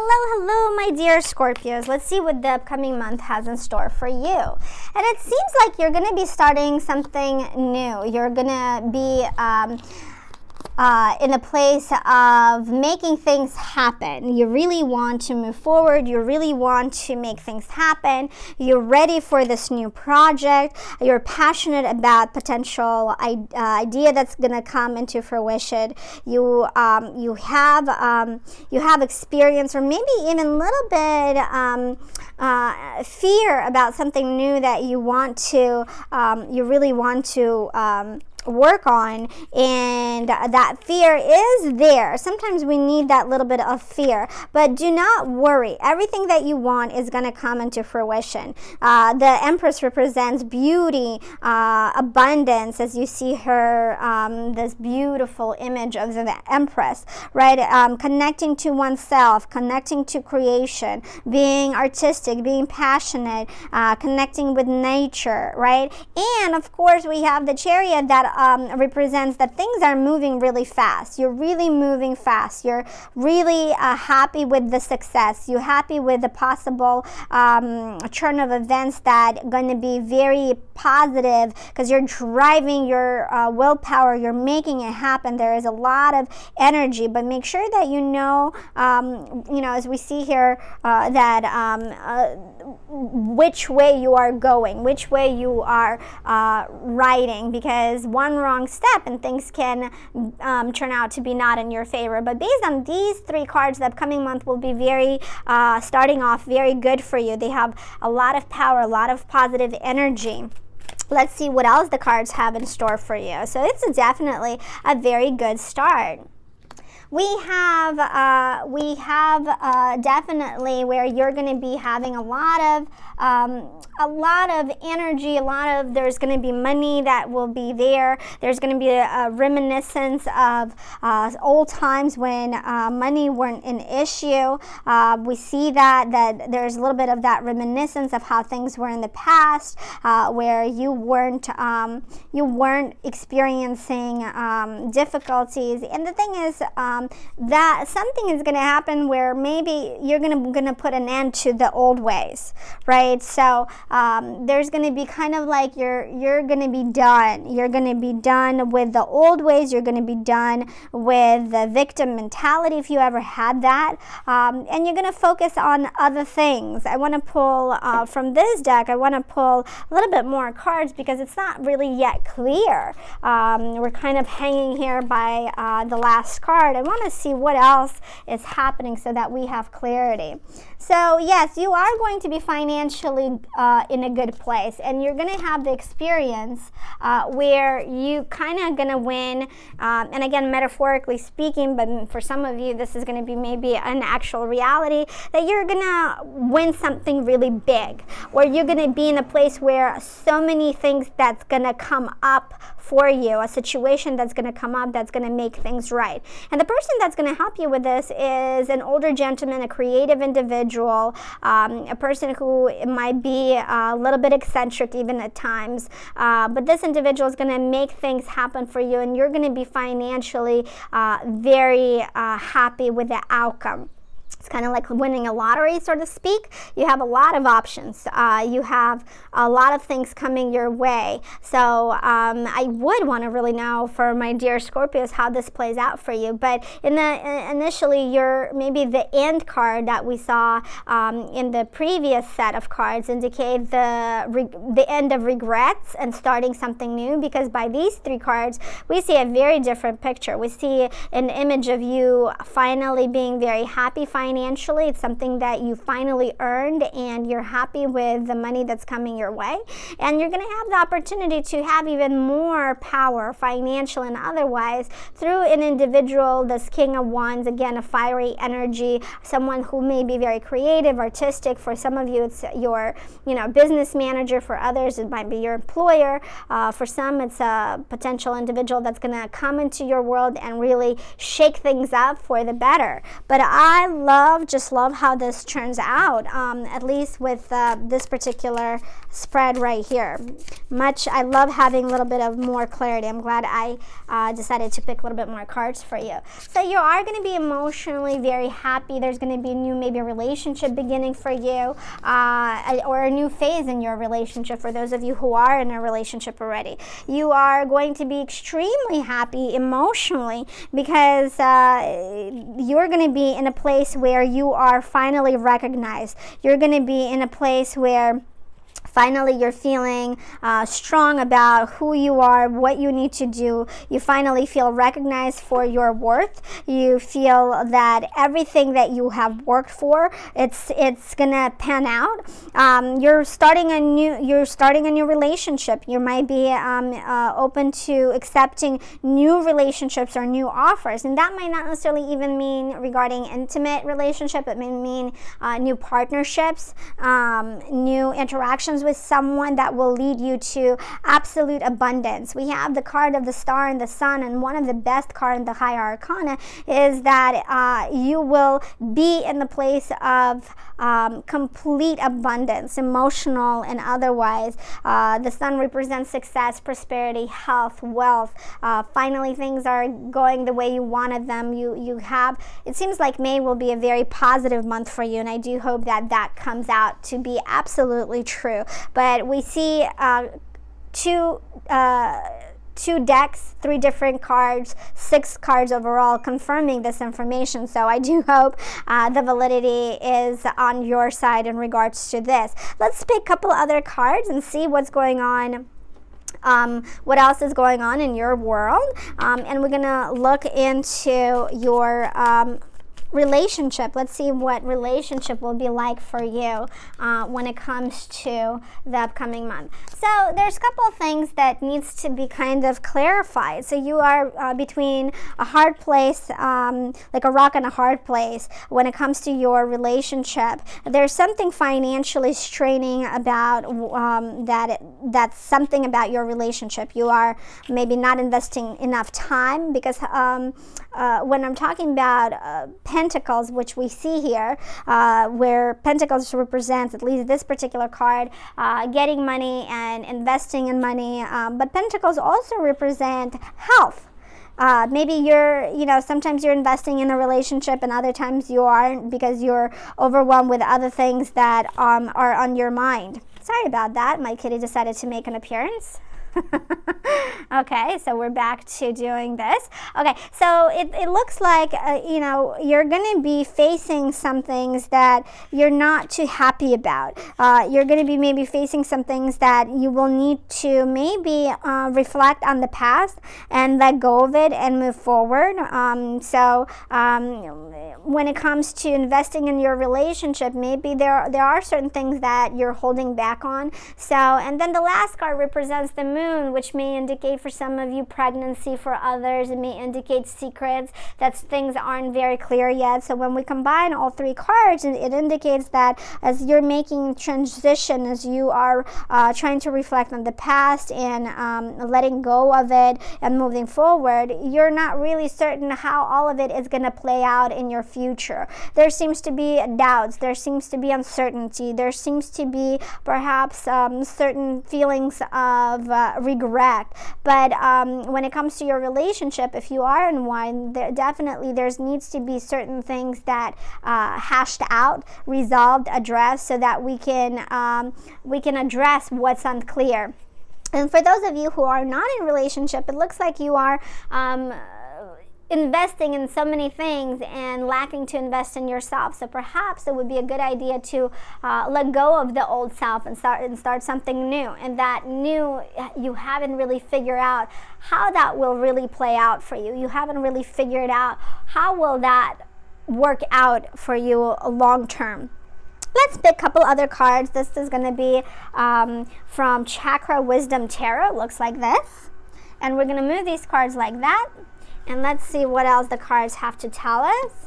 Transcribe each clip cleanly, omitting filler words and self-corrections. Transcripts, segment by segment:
Hello, my dear Scorpios. Let's see what the upcoming month has in store for you. And it seems like you're going to be starting something new. You're going to be in a place of making things happen. You really want to move forward. You really want to make things happen. You're ready for this new project. You're passionate about potential idea that's going to come into fruition. You have experience, or maybe even a little bit fear about something new that you really want to work on, and that fear is there. Sometimes we need that little bit of fear, but do not worry. Everything that you want is going to come into fruition. The Empress represents beauty, abundance, as you see her, this beautiful image of the Empress, right? Connecting to oneself, connecting to creation, being artistic, being passionate, connecting with nature, right? And of course, we have the Chariot that represents that things are moving really fast. You're really moving fast. You're really happy with the success. You're happy with the possible turn of events that are going to be very positive, because you're driving your willpower. You're making it happen. There is a lot of energy, but make sure that as we see here, that which way you are going, which way you are riding, because one wrong step and things can turn out to be not in your favor. But based on these three cards, the upcoming month will be starting off very good for you. They have a lot of power, a lot of positive energy. Let's see what else the cards have in store for you. So it's definitely a very good start. We have definitely where you're going to be having a lot of energy, there's going to be money that will be there. There's going to be a reminiscence of old times when money weren't an issue. We see that there's a little bit of that reminiscence of how things were in the past, where you weren't experiencing difficulties. And the thing is, that something is going to happen where maybe you're going to put an end to the old ways, right? So there's going to be kind of like you're going to be done. You're going to be done with the old ways. You're going to be done with the victim mentality, if you ever had that, and you're going to focus on other things. I want to pull from this deck. I want to pull a little bit more cards because it's not really yet clear. We're kind of hanging here by the last card. I want to see what else is happening so that we have clarity. So yes, you are going to be financially in a good place, and you're going to have the experience where you kind of going to win, and again, metaphorically speaking, but for some of you this is going to be maybe an actual reality, that you're going to win something really big, or you're going to be in a place where so many things that's going to come up for you, a situation that's going to come up that's going to make things right. And the person that's going to help you with this is an older gentleman, a creative individual, a person who might be a little bit eccentric even at times, but this individual is going to make things happen for you, and you're going to be financially very happy with the outcome. It's kind of like winning a lottery, so to speak. You have a lot of options. You have a lot of things coming your way. So I would want to really know, for my dear Scorpios, how this plays out for you. But initially, maybe the end card that we saw in the previous set of cards indicate the end of regrets and starting something new, because by these three cards, we see a very different picture. We see an image of you finally being very happy financially. It's something that you finally earned, and you're happy with the money that's coming your way, and you're going to have the opportunity to have even more power, financial and otherwise, through an individual, this King of Wands, again, a fiery energy, someone who may be very creative, artistic. For some of you, it's your business manager. For others, it might be your employer. For some, it's a potential individual that's going to come into your world and really shake things up for the better. But I love just love how this turns out, at least with this particular spread right here. I love having a little bit of more clarity. I'm glad I decided to pick a little bit more cards for you. So you are going to be emotionally very happy. There's going to be a new maybe relationship beginning for you, or a new phase in your relationship for those of you who are in a relationship already. You are going to be extremely happy emotionally because you're going to be in a place where you are finally recognized. You're going to be in a place where finally you're feeling strong about who you are, what you need to do. You finally feel recognized for your worth. You feel that everything that you have worked for, it's gonna pan out. You're starting a new relationship. You might be open to accepting new relationships or new offers, and that might not necessarily even mean regarding intimate relationship. It may mean new partnerships, new interactions with someone that will lead you to absolute abundance. We have the card of the Star and the Sun, and one of the best cards in the High Arcana is that you will be in the place of complete abundance, emotional and otherwise. The Sun represents success, prosperity, health, wealth. Finally, things are going the way you wanted them. You have, it seems like May will be a very positive month for you, and I do hope that that comes out to be absolutely true. But we see two decks, 3 different cards, 6 cards overall confirming this information. So I do hope the validity is on your side in regards to this. Let's pick a couple other cards and see what's going on. What else is going on in your world? And we're gonna look into your relationship. Let's see what relationship will be like for you when it comes to the upcoming month. So there's a couple of things that needs to be kind of clarified. So you are between a hard place, like a rock and a hard place when it comes to your relationship. There's something financially straining about that's something about your relationship. You are maybe not investing enough time because when I'm talking about Pentacles, which we see here, where Pentacles represents, at least this particular card, getting money and investing in money, but Pentacles also represent health. Maybe sometimes you're investing in a relationship and other times you aren't because you're overwhelmed with other things that are on your mind. Sorry about that. My kitty decided to make an appearance. Okay, so we're back to doing this. Okay, so it looks like you're going to be facing some things that you're not too happy about. You're going to be maybe facing some things that you will need to maybe reflect on the past and let go of it and move forward. When it comes to investing in your relationship, maybe there are certain things that you're holding back on. So, and then the last card represents the Moon, which may indicate for some of you pregnancy, for others it may indicate secrets, that things aren't very clear yet. So when we combine all 3 cards, it indicates that as you're making transition, as you are trying to reflect on the past and letting go of it and moving forward, you're not really certain how all of it is going to play out in your future. There seems to be doubts, there seems to be uncertainty, there seems to be perhaps certain feelings of regret. But when it comes to your relationship, if you are in one, there needs to be certain things that hashed out, resolved, addressed, so that we can address what's unclear. And for those of you who are not in a relationship, it looks like you are investing in so many things and lacking to invest in yourself. So perhaps it would be a good idea to let go of the old self and start something new. And that new, you haven't really figured out how that will really play out for you. You haven't really figured out how will that work out for you long term. Let's pick a couple other cards. This is going to be from Chakra Wisdom Tarot. It looks like this. And we're going to move these cards like that. And let's see what else the cards have to tell us.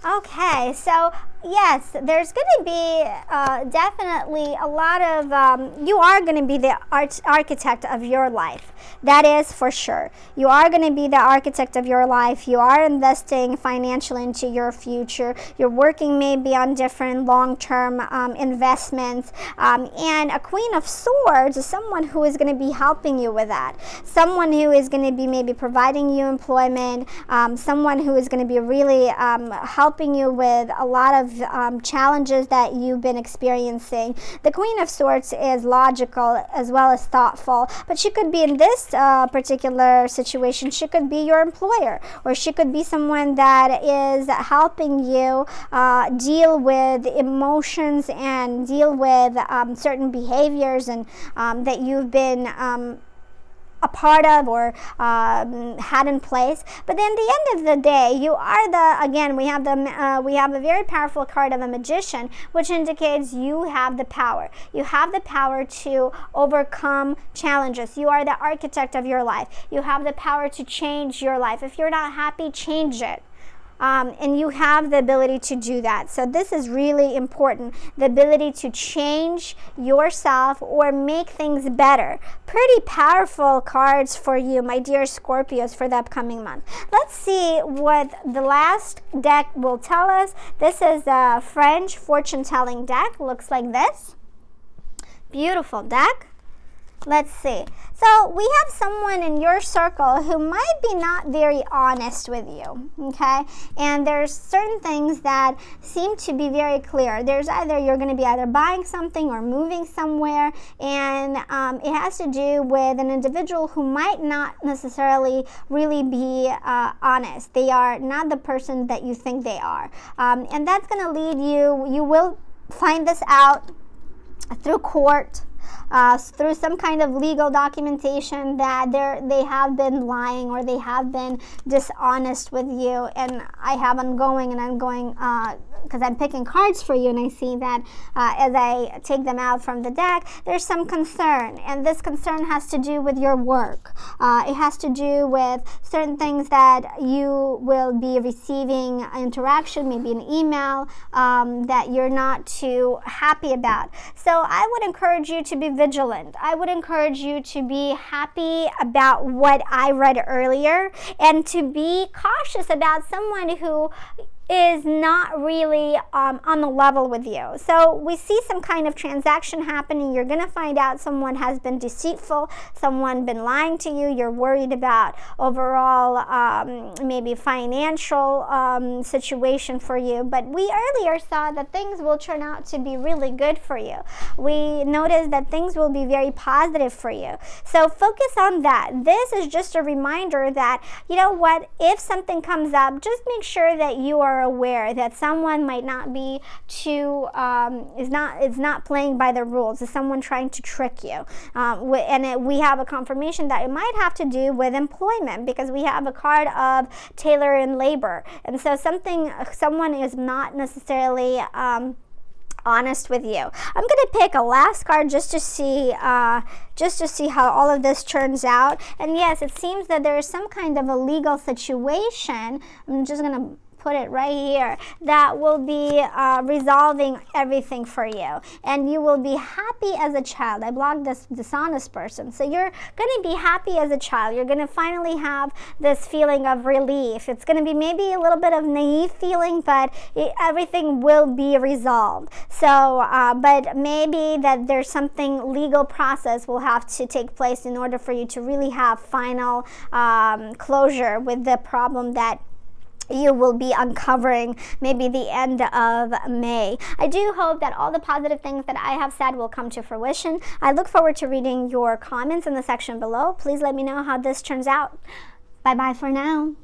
Okay, so yes, there's going to be definitely a lot of, you are going to be the architect of your life. That is for sure. You are going to be the architect of your life. You are investing financially into your future. You're working maybe on different long-term investments. And a Queen of Swords is someone who is going to be helping you with that. Someone who is going to be maybe providing you employment. Someone who is going to be really helping you with a lot of challenges that you've been experiencing. The Queen of Swords is logical as well as thoughtful, but she could be in this particular situation, she could be your employer, or she could be someone that is helping you deal with emotions and deal with certain behaviors and that you've been a part of or had in place. But then at the end of the day, you are the, again, we have a very powerful card of a magician, which indicates you have the power. You have the power to overcome challenges. You are the architect of your life. You have the power to change your life. If you're not happy, change it. And you have the ability to do that. So this is really important, the ability to change yourself or make things better. Pretty powerful cards for you, my dear Scorpios, for the upcoming month. Let's see what the last deck will tell us. This is a French fortune-telling deck. Looks like this. Beautiful deck. Let's see. So we have someone in your circle who might be not very honest with you, okay? And there's certain things that seem to be very clear. There's either you're going to be either buying something or moving somewhere, and it has to do with an individual who might not necessarily really be honest. They are not the person that you think they are. And that's going to lead you will find this out through court, through some kind of legal documentation that they have been lying or they have been dishonest with you. And I have ongoing because I'm picking cards for you, and I see that as I take them out from the deck, there's some concern, and this concern has to do with your work. It has to do with certain things that you will be receiving interaction, maybe an email that you're not too happy about. So I would encourage you to be vigilant. I would encourage you to be happy about what I read earlier, and to be cautious about someone who is not really on the level with you. So we see some kind of transaction happening. You're going to find out someone has been deceitful, someone been lying to you. You're worried about overall maybe financial situation for you. But we earlier saw that things will turn out to be really good for you. We noticed that things will be very positive for you. So focus on that. This is just a reminder that, you know what, if something comes up, just make sure that you are aware that someone might not be too is not playing by the rules. Is someone trying to trick you? We have a confirmation that it might have to do with employment, because we have a card of tailor and labor, and so someone is not necessarily honest with you. I'm going to pick a last card just to see how all of this turns out. And yes, it seems that there is some kind of a legal situation. I'm just going to put it right here, that will be resolving everything for you, and you will be happy as a child. I blocked this dishonest person. So you're going to be happy as a child. You're going to finally have this feeling of relief. It's going to be maybe a little bit of naive feeling, but everything will be resolved. So, but maybe that there's something legal process will have to take place in order for you to really have final closure with the problem that you will be uncovering maybe the end of May. I do hope that all the positive things that I have said will come to fruition. I look forward to reading your comments in the section below. Please let me know how this turns out. Bye-bye for now.